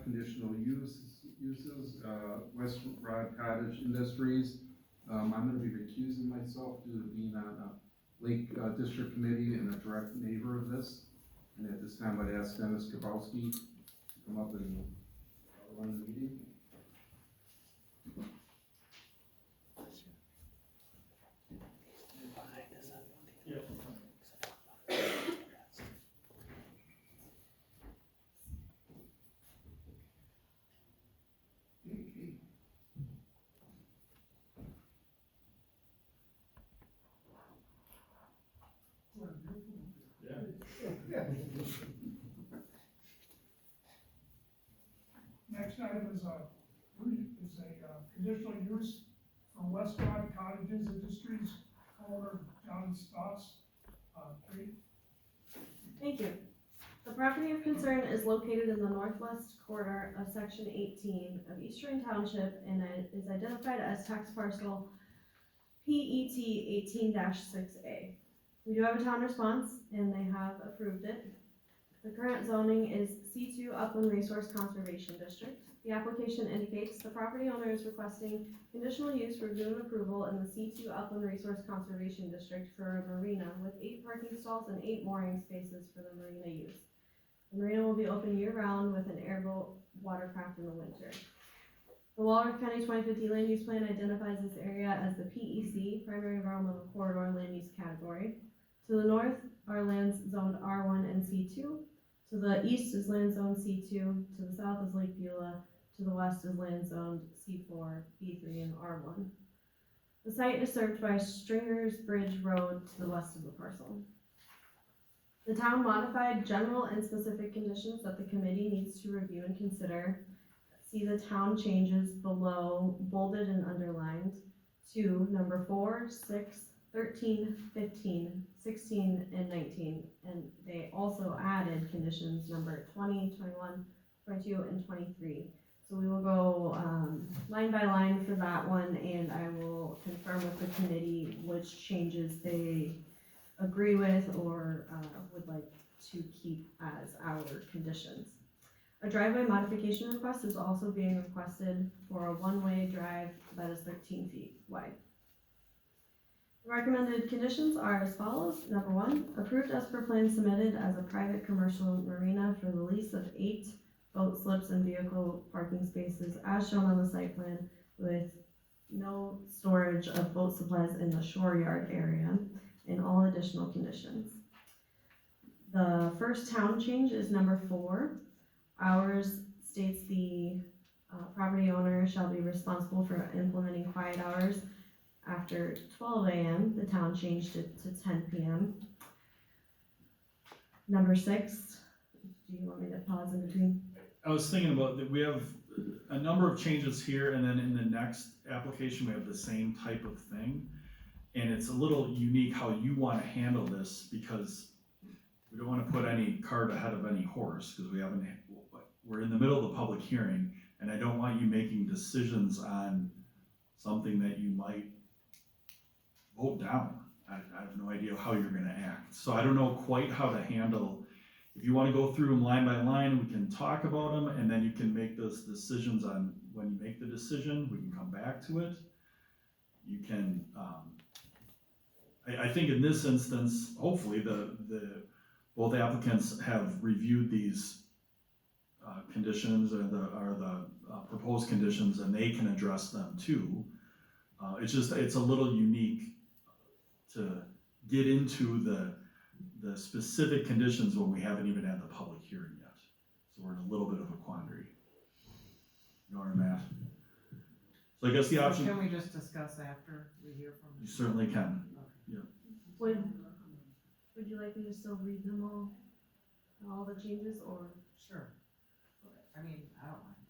conditional uses, West Rod Cottage Industries. I'm gonna be recusing myself due to being on a Lake District Committee and a direct neighbor of this. And at this time, I'd ask Dennis Kabowski to come up and run the meeting. Next item is a conditional use for West Rod Cottages Industries, owner John Stoss. Kate? Thank you. The property of concern is located in the northwest quarter of section 18 of Eastern Township and it is identified as tax parcel PET 18-6A. We do have a town response and they have approved it. The current zoning is C2 Upland Resource Conservation District. The application indicates the property owner is requesting conditional use review and approval in the C2 Upland Resource Conservation District for a marina with 8 parking stalls and 8 mooring spaces for the marina use. The marina will be open year-round with an airboat watercraft in the winter. The Walworth County 2050 Land Use Plan identifies this area as the PEC, Primary Environmental Corridor Land Use Category. To the north are lands zoned R1 and C2. To the east is land zone C2. To the south is Lake Beulah. To the west is land zoned C4, B3, and R1. The site is served by Stringers Bridge Road to the west of the parcel. The town modified general and specific conditions that the committee needs to review and consider. See the town changes below, bolded and underlined, to number 4, 6, 13, 15, 16, and 19. And they also added conditions number 20, 21, 22, and 23. So we will go line by line for that one, and I will confirm with the committee which changes they agree with or would like to keep as our conditions. A driveway modification request is also being requested for a one-way drive that is 13 feet wide. The recommended conditions are as follows. Number 1, approved as per plan submitted as a private commercial marina for the lease of 8 boat slips and vehicle parking spaces as shown on the site plan with no storage of boat supplies in the shore yard area and all additional conditions. The first town change is number 4. Ours states the property owner shall be responsible for implementing quiet hours after 12 a.m. The town changed it to 10 p.m. Number 6, do you want me to pause in between? I was thinking about that we have a number of changes here, and then in the next application we have the same type of thing. And it's a little unique how you want to handle this because we don't want to put any cart ahead of any horse because we're in the middle of the public hearing, and I don't want you making decisions on something that you might vote down. I have no idea how you're going to act. So I don't know quite how to handle. If you want to go through them line by line, we can talk about them, and then you can make those decisions on when you make the decision. We can come back to it. You can, I think in this instance, hopefully both applicants have reviewed these conditions or the proposed conditions, and they can address them too. It's a little unique to get into the specific conditions when we haven't even had the public hearing yet. So we're in a little bit of a quandary. You know where I'm at? So I guess the option. Can we just discuss after we hear from You certainly can. Okay. Yeah. Would you like me to still read them all the changes, or? Sure. I mean, I don't mind.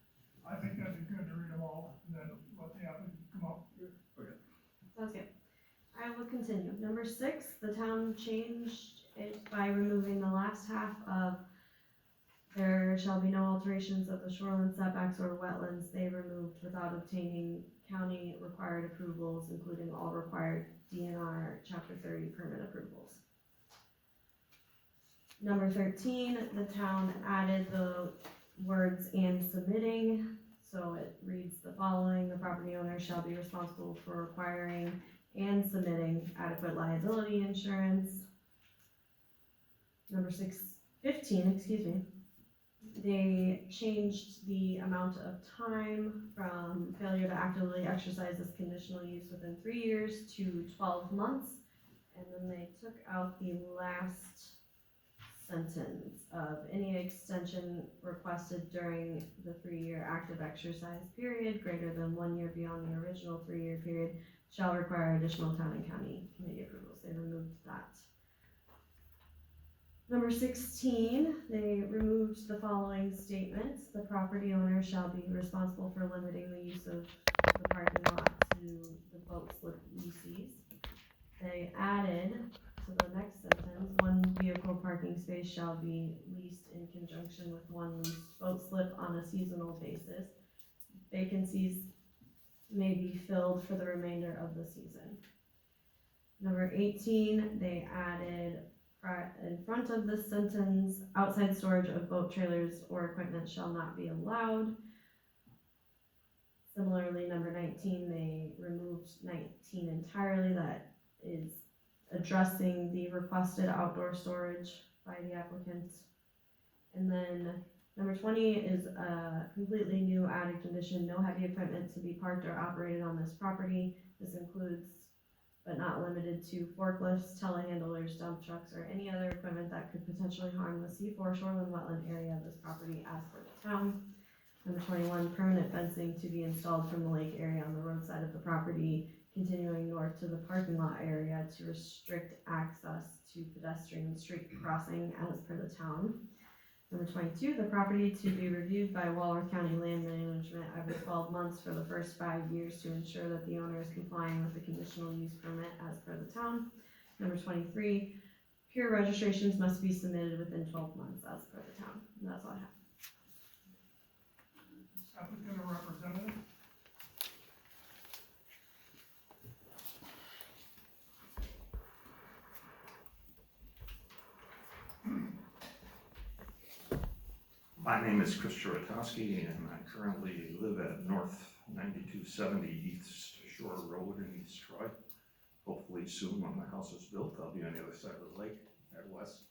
I think that'd be good to read them all and then let the applicant come up. Sounds good. I will continue. Number 6, the town changed it by removing the last half of there shall be no alterations of the shoreline setbacks or wetlands they removed without obtaining county required approvals, including all required DNR Chapter 30 permit approvals. Number 13, the town added the words "and submitting," so it reads the following: the property owner shall be responsible for requiring and submitting adequate liability insurance. Number 15, they changed the amount of time from failure to actively exercise this conditional use within 3 years to 12 months. And then they took out the last sentence of any extension requested during the 3-year active exercise period greater than 1 year beyond the original 3-year period shall require additional town and county committee approvals. They removed that. Number 16, they removed the following statement: the property owner shall be responsible for limiting the use of the parking lot to the boat slip leases. They added to the next sentence: one vehicle parking space shall be leased in conjunction with one leased boat slip on a seasonal basis. Vacancies may be filled for the remainder of the season. Number 18, they added in front of this sentence: outside storage of boat trailers or equipment shall not be allowed. Similarly, number 19, they removed 19 entirely. That is addressing the requested outdoor storage by the applicant. And then number 20 is a completely new added condition: no heavy equipment to be parked or operated on this property. This includes, but not limited to, forklifts, telehandlers, dump trucks, or any other equipment that could potentially harm the C4 shoreline wetland area of this property as per the town. Number 21, permanent fencing to be installed from the lake area on the roadside of the property, continuing north to the parking lot area to restrict access to pedestrian street crossing as per the town. Number 22, the property to be reviewed by Walworth County Land Management every 12 months for the first 5 years to ensure that the owner is complying with the conditional use permit as per the town. Number 23, peer registrations must be submitted within 12 months as per the town. And that's all I have. Applicant or representative? My name is Chris Chorotowski, and I currently live at North 9270 East Shore Road in East Troy. Hopefully soon, when my house is built, I'll be on the other side of the lake at West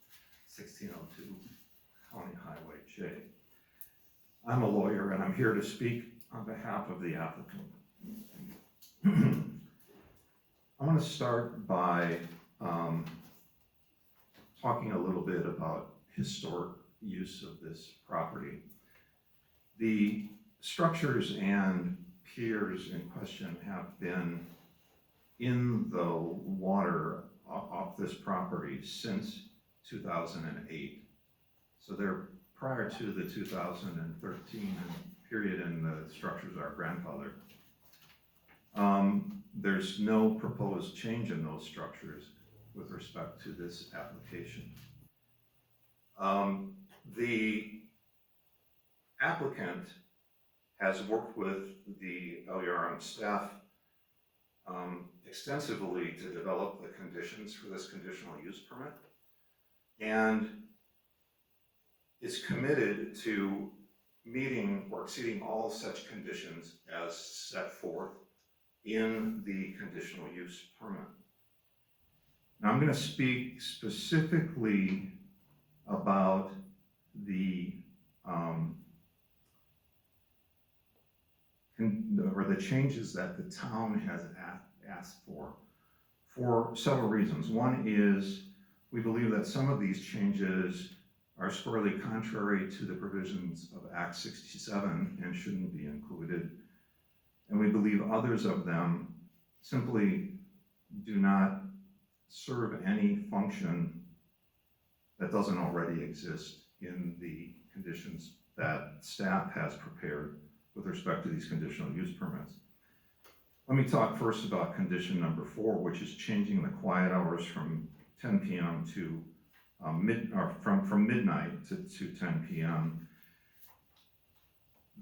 1602 County Highway J. I'm a lawyer, and I'm here to speak on behalf of the applicant. I want to start by talking a little bit about historic use of this property. The structures and piers in question have been in the water off this property since 2008. So they're prior to the 2013 period, and the structures are grandfathered. There's no proposed change in those structures with respect to this application. The applicant has worked with the LURM staff extensively to develop the conditions for this conditional use permit, and is committed to meeting or exceeding all such conditions as set forth in the conditional use permit. Now, I'm going to speak specifically about the changes that the town has asked for several reasons. One is we believe that some of these changes are squarely contrary to the provisions of Act 67 and shouldn't be included. And we believe others of them simply do not serve any function that doesn't already exist in the conditions that staff has prepared with respect to these conditional use permits. Let me talk first about condition number 4, which is changing the quiet hours from 10 p.m. to from midnight to 10 p.m.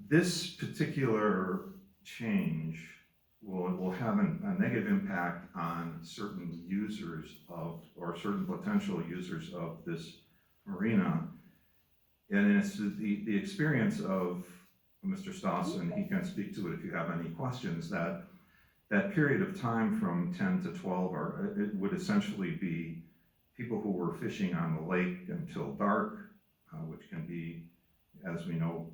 This particular change will have a negative impact on certain users of, or certain potential users of this marina. And it's the experience of Mr. Stoss, and he can speak to it if you have any questions, that period of time from 10 to 12, it would essentially be people who were fishing on the lake until dark, which can be, as we know,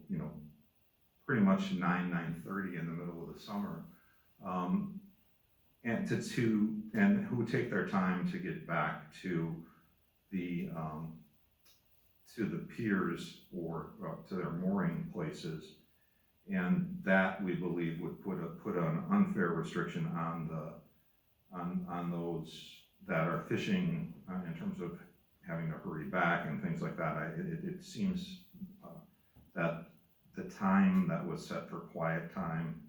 pretty much 9:30 in the middle of the summer, and who would take their time to get back to the piers or to their mooring places. And that, we believe, would put an unfair restriction on those that are fishing in terms of having to hurry back and things like that. It seems that the time that was set for quiet time,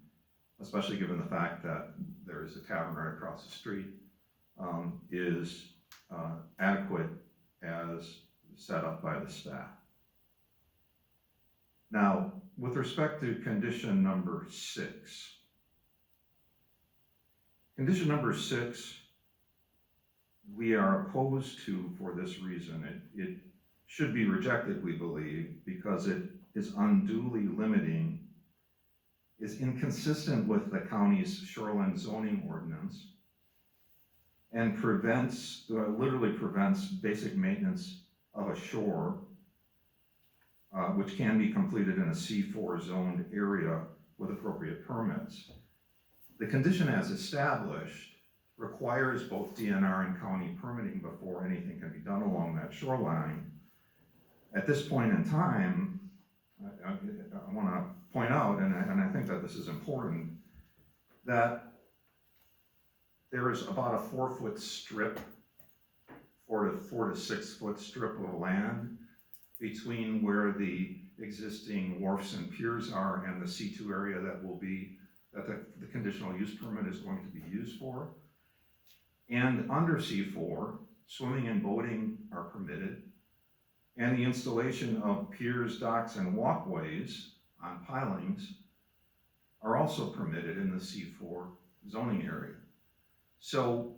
especially given the fact that there is a tavern right across the street, is adequate as set up by the staff. Now, with respect to condition number 6. Condition number 6, we are opposed to for this reason. It should be rejected, we believe, because it is unduly limiting, is inconsistent with the county's shoreline zoning ordinance, and literally prevents basic maintenance of a shore, which can be completed in a C4 zoned area with appropriate permits. The condition as established requires both DNR and county permitting before anything can be done along that shoreline. At this point in time, I want to point out, and I think that this is important, that there is about a 4-foot strip, 4 to 6 foot strip of land between where the existing wharfs and piers are and the C2 area that the conditional use permit is going to be used for. And under C4, swimming and boating are permitted, and the installation of piers, docks, and walkways on pilings are also permitted in the C4 zoning area. So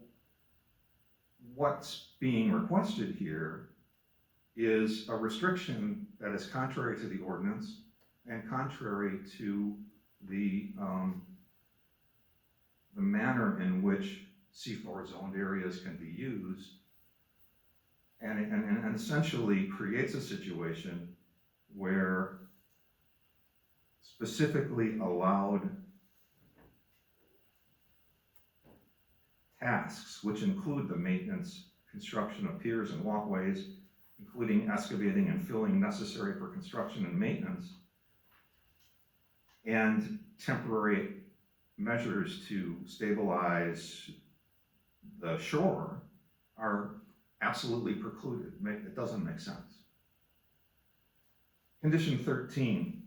what's being requested here is a restriction that is contrary to the ordinance and contrary to the manner in which C4 zoned areas can be used, and essentially creates a situation where specifically allowed tasks, which include the maintenance, construction of piers and walkways, including excavating and filling necessary for construction and maintenance, and temporary measures to stabilize the shore, are absolutely precluded. It doesn't make sense. Condition 13.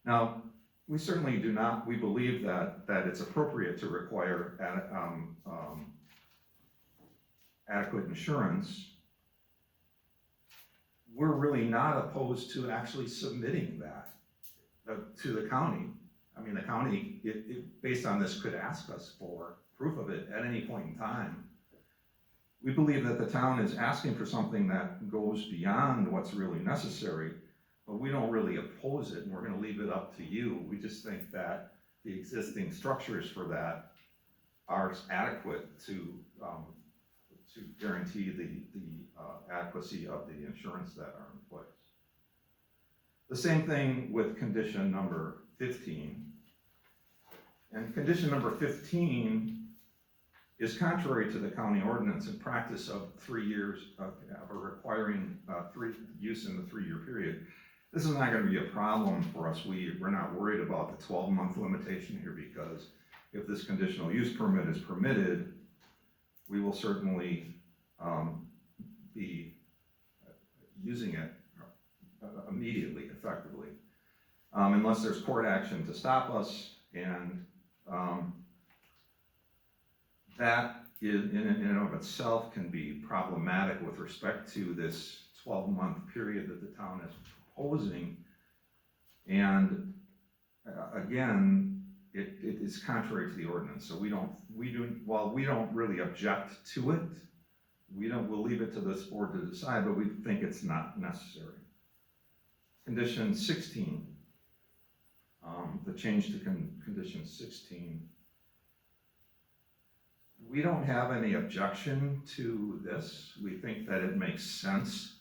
Now, we certainly do not, we believe that it's appropriate to require adequate insurance. We're really not opposed to actually submitting that to the county. I mean, the county, based on this, could ask us for proof of it at any point in time. We believe that the town is asking for something that goes beyond what's really necessary, but we don't really oppose it, and we're gonna leave it up to you. We just think that the existing structures for that are adequate to guarantee the adequacy of the insurance that are in place. The same thing with condition number 15. And condition number 15 is contrary to the county ordinance and practice of 3 years of requiring use in the 3-year period. This is not going to be a problem for us. We're not worried about the 12-month limitation here, because if this conditional use permit is permitted, we will certainly be using it immediately, effectively, unless there's court action to stop us, and that in and of itself can be problematic with respect to this 12-month period that the town is proposing. And again, it is contrary to the ordinance. So while we don't really object to it, we'll leave it to this board to decide, but we think it's not necessary. Condition 16, the change to condition 16. We don't have any objection to this. We think that it makes sense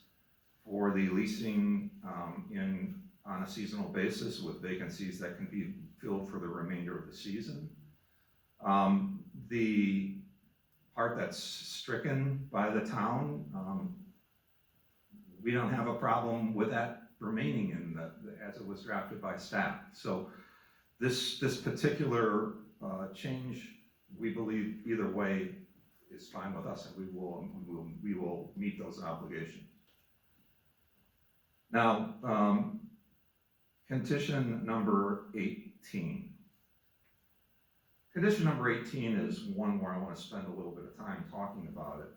for the leasing on a seasonal basis with vacancies that can be filled for the remainder of the season. The part that's stricken by the town, we don't have a problem with that remaining in as it was drafted by staff. So this particular change, we believe either way is fine with us, and we will meet those obligations. Now, condition number 18. Condition number 18 is one where I want to spend a little bit of time talking about it,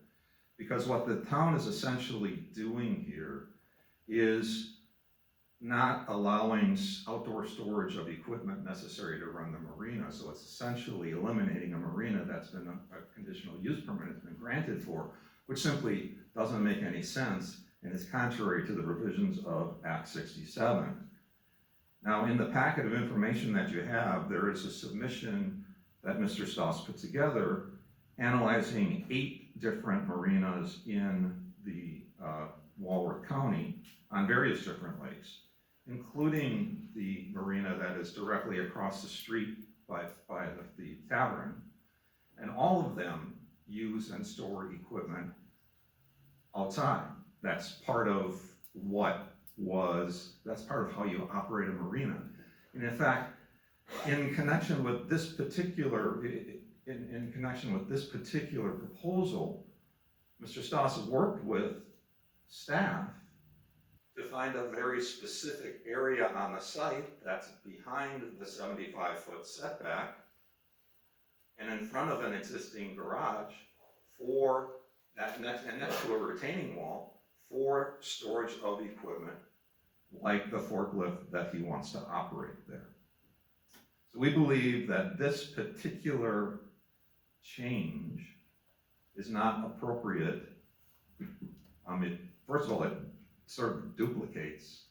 because what the town is essentially doing here is not allowing outdoor storage of equipment necessary to run the marina. So it's essentially eliminating a marina that's been a conditional use permit has been granted for, which simply doesn't make any sense and is contrary to the provisions of Act 67. Now, in the packet of information that you have, there is a submission that Mr. Stoss put together analyzing 8 different marinas in the Walworth County on various different lakes, including the marina that is directly across the street by the tavern. And all of them use and store equipment outside. That's part of that's part of how you operate a marina. And in fact, in connection with this particular proposal, Mr. Stoss worked with staff to find a very specific area on the site that's behind the 75-foot setback and in front of an existing garage for that next to a retaining wall for storage of equipment like the forklift that he wants to operate there. So we believe that this particular change is not appropriate. First of all, it sort of duplicates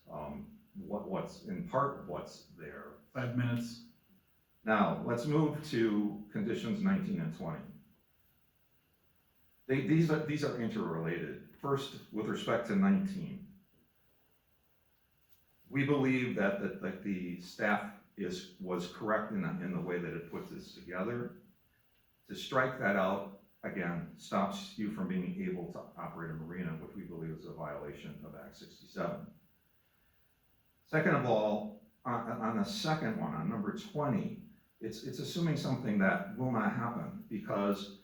what's there. 5 minutes. Now, let's move to conditions 19 and 20. These are interrelated. First, with respect to 19, we believe that the staff was correct in the way that it puts this together. To strike that out, again, stops you from being able to operate a marina, which we believe is a violation of Act 67. Second of all, on the second one, on number 20, it's assuming something that will not happen, because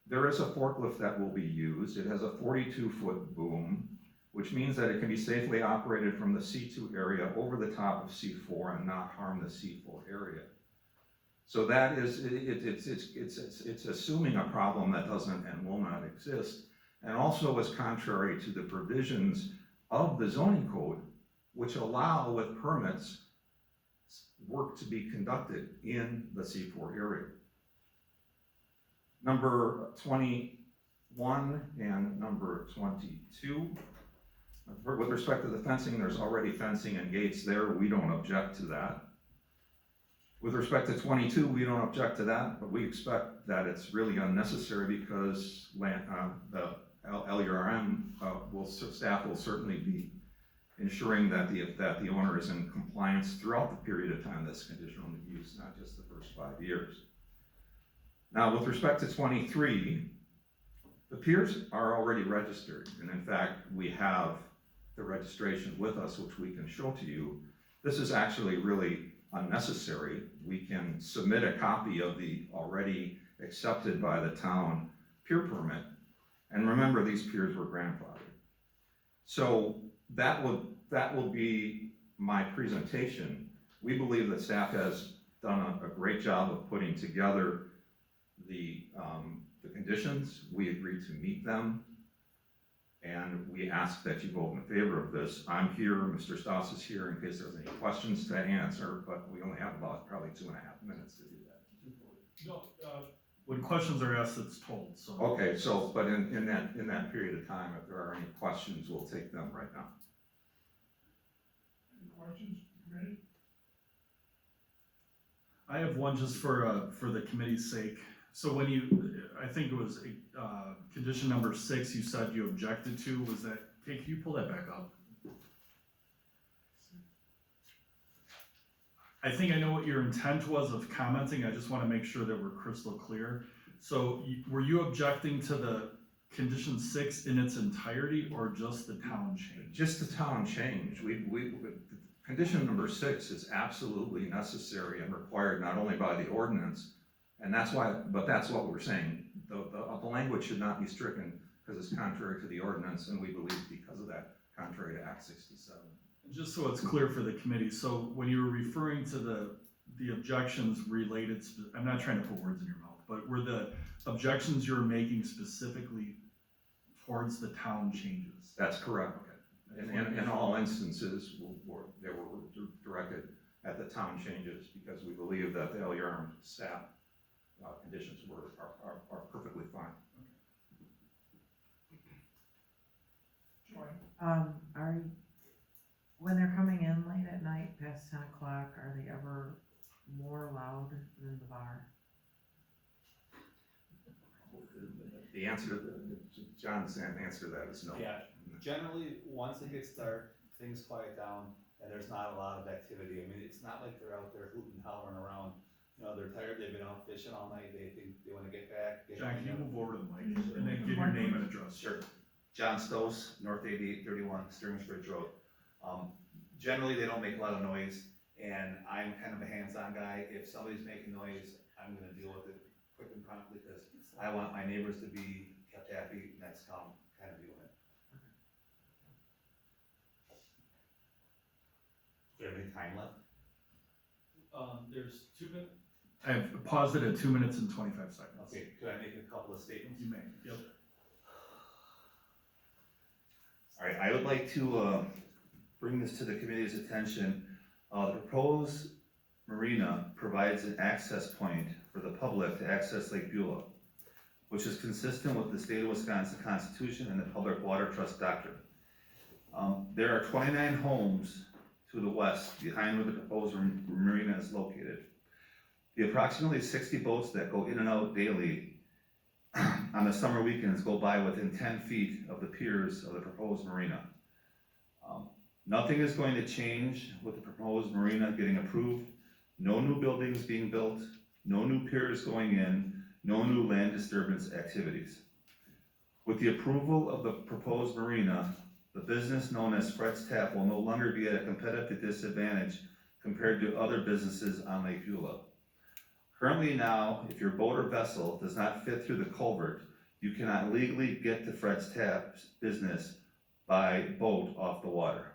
there is a forklift that will be used. It has a 42-foot boom, which means that it can be safely operated from the C2 area over the top of C4 and not harm the C4 area. So that is, it's assuming a problem that doesn't and will not exist, and also is contrary to the provisions of the zoning code, which allow with permits work to be conducted in the C4 area. Number 21 and number 22. With respect to the fencing, there's already fencing and gates there. We don't object to that. With respect to 22, we don't object to that, but we expect that it's really unnecessary because the LURM staff will certainly be ensuring that the owner is in compliance throughout the period of time that's conditional use, not just the first 5 years. Now, with respect to 23, the piers are already registered, and in fact, we have the registration with us, which we can show to you. This is actually really unnecessary. We can submit a copy of the already accepted by the town pier permit, and remember, these piers were grandfathered. So that will be my presentation. We believe that staff has done a great job of putting together the conditions. We agreed to meet them, and we ask that you vote in favor of this. I'm here, Mr. Stoss is here in case there's any questions to answer, but we only have about probably 2.5 minutes to do that. No, when questions are asked, it's told, so. Okay, so, but in that period of time, if there are any questions, we'll take them right now. questions, ready? I have one just for the committee's sake. So when you, I think it was, condition number 6, you said you objected to, was that, hey, can you pull that back up? I think I know what your intent was of commenting, I just wanna make sure that we're crystal clear. So were you objecting to the condition 6 in its entirety, or just the town change? Just the town change, condition number 6 is absolutely necessary and required not only by the ordinance, and that's why, but that's what we're saying. The language should not be stricken because it's contrary to the ordinance, and we believe because of that, contrary to Act 67. Just so it's clear for the committee, so when you were referring to the objections related, I'm not trying to put words in your mouth, but were the objections you were making specifically towards the town changes? That's correct. Okay. In all instances, they were directed at the town changes because we believe that the LURM staff conditions are perfectly fine. Joy? When they're coming in late at night, past 10 o'clock, are they ever more loud than the bar? The answer to John's answer to that is no. Yeah, generally, once it gets dark, things quiet down, and there's not a lot of activity. I mean, it's not like they're out there hooting and hollering around. You know, they're tired, they've been out fishing all night, they think they wanna get back. John, can you move over to the mic and then give your name and address? Sure. John Stos, North 8831, Stearns Bridge Road. Generally, they don't make a lot of noise, and I'm kind of a hands-on guy. If somebody's making noise, I'm gonna deal with it quick and promptly, because I want my neighbors to be kept happy, and that's how I'm kind of doing it. Do you have any time left? There's 2 minutes. I have paused it at 2 minutes and 25 seconds. Okay, could I make a couple of statements? You may, yep. All right, I would like to bring this to the committee's attention. The proposed marina provides an access point for the public to access Lake Beulah, which is consistent with the state of Wisconsin Constitution and the Public Water Trust Doctrine. There are 29 homes to the west behind where the proposed marina is located. The approximately 60 boats that go in and out daily on the summer weekends go by within 10 feet of the piers of the proposed marina. Nothing is going to change with the proposed marina getting approved. No new buildings being built, no new piers going in, no new land disturbance activities. With the approval of the proposed marina, the business known as Fred's Tap will no longer be at a competitive disadvantage compared to other businesses on Lake Beulah. Currently now, if your boat or vessel does not fit through the culvert, you cannot legally get to Fred's Tap's business by boat off the water.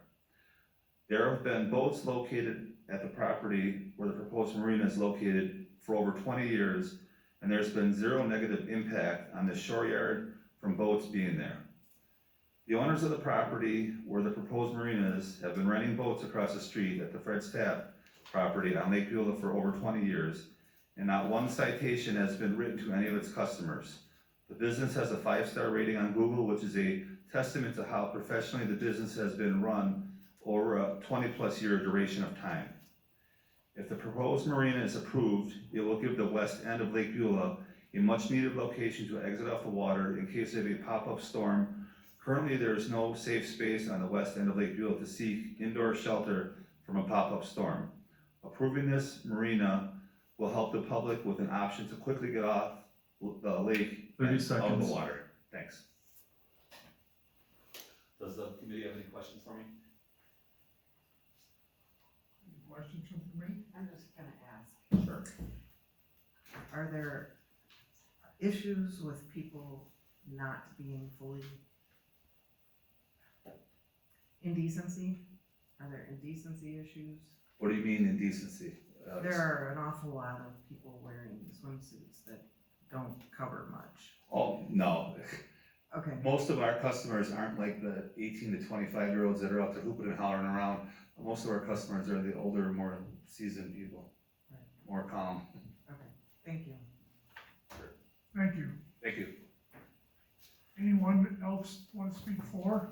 There have been boats located at the property where the proposed marina is located for over 20 years, and there's been zero negative impact on the shore yard from boats being there. The owners of the property where the proposed marina is have been renting boats across the street at the Fred's Tap property on Lake Beulah for over 20 years, and not one citation has been written to any of its customers. The business has a 5-star rating on Google, which is a testament to how professionally the business has been run over a 20-plus year duration of time. If the proposed marina is approved, it will give the west end of Lake Beulah a much-needed location to exit off the water in case of a pop-up storm. Currently, there is no safe space on the west end of Lake Beulah to seek indoor shelter from a pop-up storm. Approving this marina will help the public with an option to quickly get off the lake 30 and out of seconds. the water. Thanks. Does the committee have any questions for me? Any questions from the committee? I'm just gonna ask, Sure. are there issues with people not being fully indecency? Are there indecency issues? What do you mean indecency? There are an awful lot of people wearing swimsuits that don't cover much. Oh, no. Okay, Most of our customers aren't like the 18 to 25-year-olds that are out there hooping and hollering around. Most of our customers are the older, more seasoned people, Right. more calm. okay, thank you. Thank you. Thank you. Anyone else want to speak for?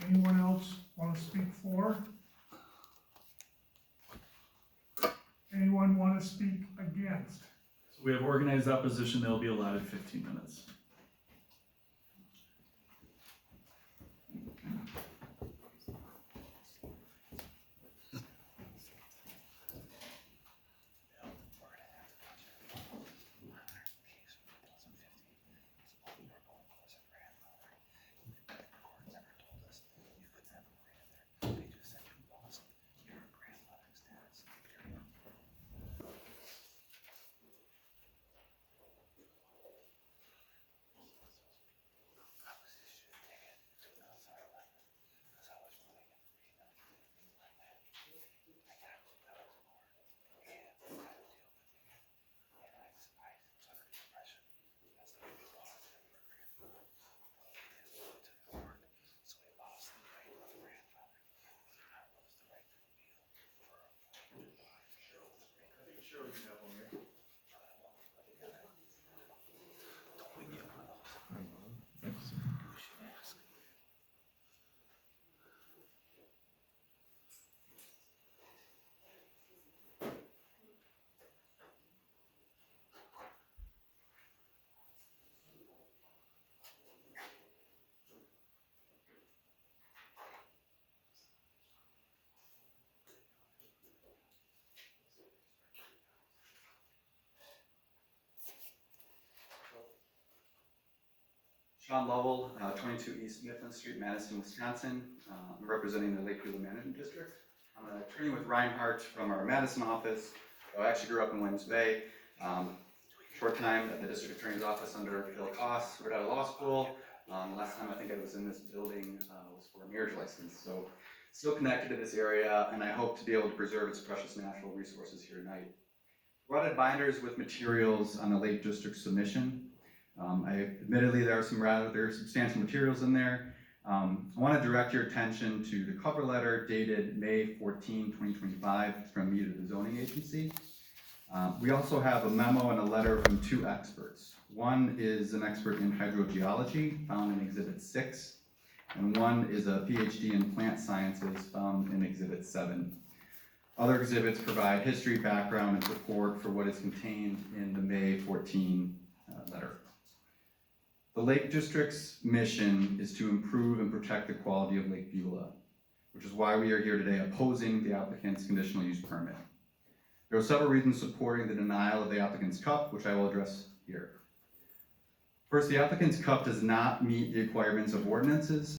Anyone else want to speak for? Anyone want to speak against? So we have organized opposition, they'll be allotted 15 minutes. Sean Lovell, 22 East Mifflin Street, Madison, Wisconsin. I'm representing the Lake Beulah Management District. I'm an attorney with Reinhardt from our Madison office. I actually grew up in Williams Bay. Short time at the district attorney's office under Phil Koss, right out of law school. Last time I think I was in this building was for a marriage license. So still connected to this area, and I hope to be able to preserve its precious natural resources here tonight. Provided binders with materials on the Lake District submission. Admittedly, there are some rather substantial materials in there. I want to direct your attention to the cover letter dated May 14, 2025 from me to the zoning agency. We also have a memo and a letter from two experts. One is an expert in hydrogeology found in Exhibit 6, and one is a PhD in plant sciences found in Exhibit 7. Other exhibits provide history, background, and support for what is contained in the May 14 letter. The Lake District's mission is to improve and protect the quality of Lake Beulah, which is why we are here today opposing the applicant's conditional use permit. There are several reasons supporting the denial of the applicant's CUP, which I will address here. First, the applicant's CUP does not meet the requirements of ordinances